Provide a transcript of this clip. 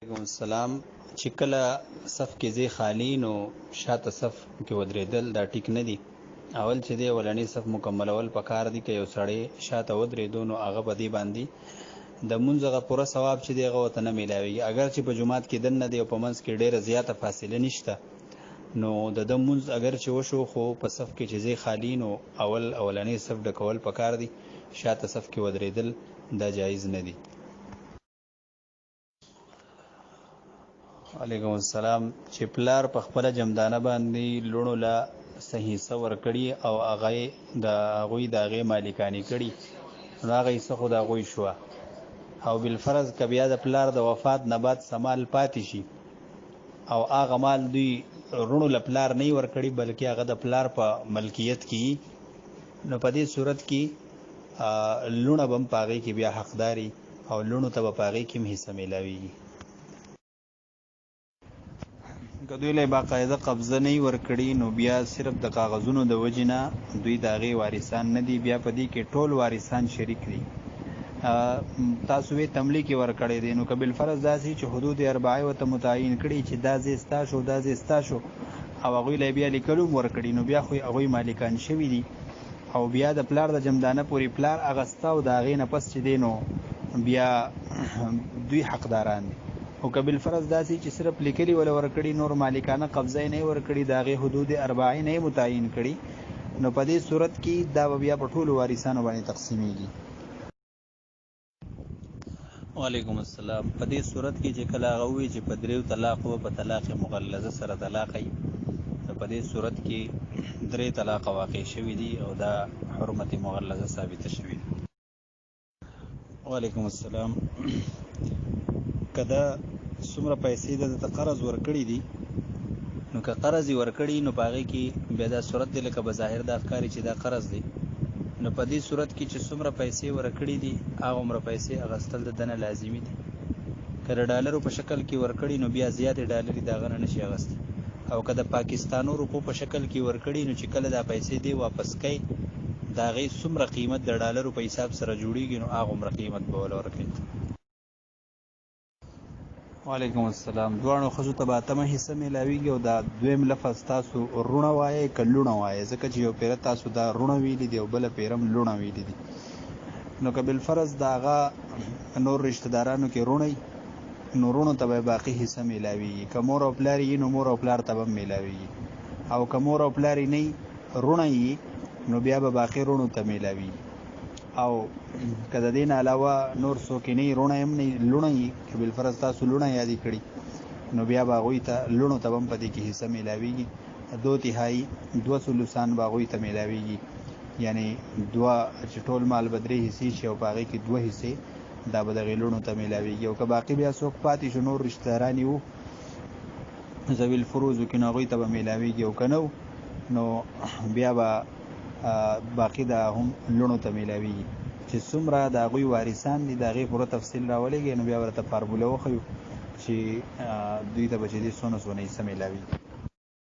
وعلیکم السلام. چې کله صف کې ځای خالی نو شاته صف کې ودرېدل دا ټیک نه دي. اول چې دی ولنی صف مکملول پکار دي که یو سړی شاته ودرېدو نو هغه په دې باندې د مونځ هغه پوره ثواب چې دی هغه ورته نه میلاویږي. اگر چې په جومات کې دننه دی او په منځ کې ډېره زیاته فاصله نشته نو د ده مونځ اگر چې وشو خو په صف کې چې ځای خالي نو اولنی صف ډکول پکار دي، شاته صف کې ودرېدل دا جایز نه دي. وعلیکم السلام. چې پلار په خپله جمدانه باندې لوڼو له صحیح حصه ورکړي او هغوی د هغې مالکانې کړي نو هغه حصه خو د هغوی شوه او بالفرض که بیا د پلار د وفات نه بعد څه مال پاتې شي او هغه مال دوی وروڼو له پلار نه ورکړي بلکې هغه د پلار په ملکیت کې نو په دې صورت کې لوڼه به هم په هغې کې بیا حقداري او لوڼو ته به په هغې کې هم حصه میلاویږي. که دوی له باقاعده قبضه نه ورکړي نو بیا صرف د کاغذونو د وجې نه دوی د هغې وارثان نه دي، بیا په دې کې ټول وارثان شریک دي. تاسو یې تملیک ورکړی دی نو که بالفرض داسې چې حدود اربعه ورته متعین کړي چې دا ځای ستا شو دا ځای ستا شو او هغوی له بیا لیکلو هم ورکړي نو بیا خو هغوی مالکان شوي دي او بیا د پلار د جمدانه پورې پلار هغه ستا او د هغې نه پس چې دی نو بیا دوی حقداران دي. او که بالفرض داسې چې صرف لیکلي ولا ورکړي نور مالکانه قبضه یې نه ورکړي د هغې حدود اربعه نه متعین کړي نو په دې صورت کې دا به بیا په ټولو وارثانو باندې تقسیمیږي. وعلیکم السلام. په دې صورت کې چې کله هغه ووایي چې په دریو طلاقو په طلاق مغلظه سره طلاق وي نو په دې صورت کې 3 طلاق واقع شوي دي او دا حرمت مغلظه ثابته شوي دي. وعلیکم السلام. که دا څومره پیسې د قرض ورکړي دي نو که قرض یې ورکړي نو په هغې کې بیا دا صورت دی لکه بظاهر دا ښکاري چې دا قرض دی نو په دې صورت کې چې څومره پیسې ورکړي دي هغه عمره پیسې اخیستل د ده نه لازمي دي. که د ډالرو په شکل کې ورکړي نو بیا زیاتې ډالرې د هغه نه نشي اخیستی او که د پاکستانو روپو په شکل کې ورکړي نو چې کله دا پیسې دی واپس کوي د هغې څومره قیمت د ډالرو په حساب سره جوړیږي نو هغه عمره قیمت به ول ورکوي. وعلیکم السلام. دواړو ښځو ته به 8مه حصه میلاویږي او دا دویم لفظ تاسو رونه وایئ که لوڼه وایئ ځکه چې یو پیره تاسو دا رونه ویلي دي او بله پیره هم لوڼه ویلي دي نو که بالفرض د هغه نور رشته دارانو کې رونه نو رونو ته به باقي حصه میلاویږي. که مور او پلار یي نو مور او پلار ته به هم میلاویږي او که مور او پلار یې نه رونه یي نو بیا به باقي رونو ته میلاویږي او که د دې نه علاوه نور څوک یې نه رونه هم نه لوڼه یي که بالفرض تاسو لوڼه یادې کړي نو بیا به هغوی ته لوڼو ته به هم په دې کې حصه میلاویږي. 2/3 2 ثلثان به هغوی ته میلاویږي یعنی 2 چې ټول مال به 3 حصې شي او په هغې کې 2 حصې دا به د هغې لوڼو ته میلاویږي او که باقي بیا څوک پاتې شو نور رشته داران یې وو ذوي الفروضو کې نو هغوی ته به میلاویږي او که نه نو بیا به باقي د هم لوڼو ته میلاویږي. چې څومره د هغوی وارثان دي د هغې پوره تفصیل راولېږي نو بیا ورته فارموله وښیو چې دوی ته به چې دې څونه حصه میلاویږي.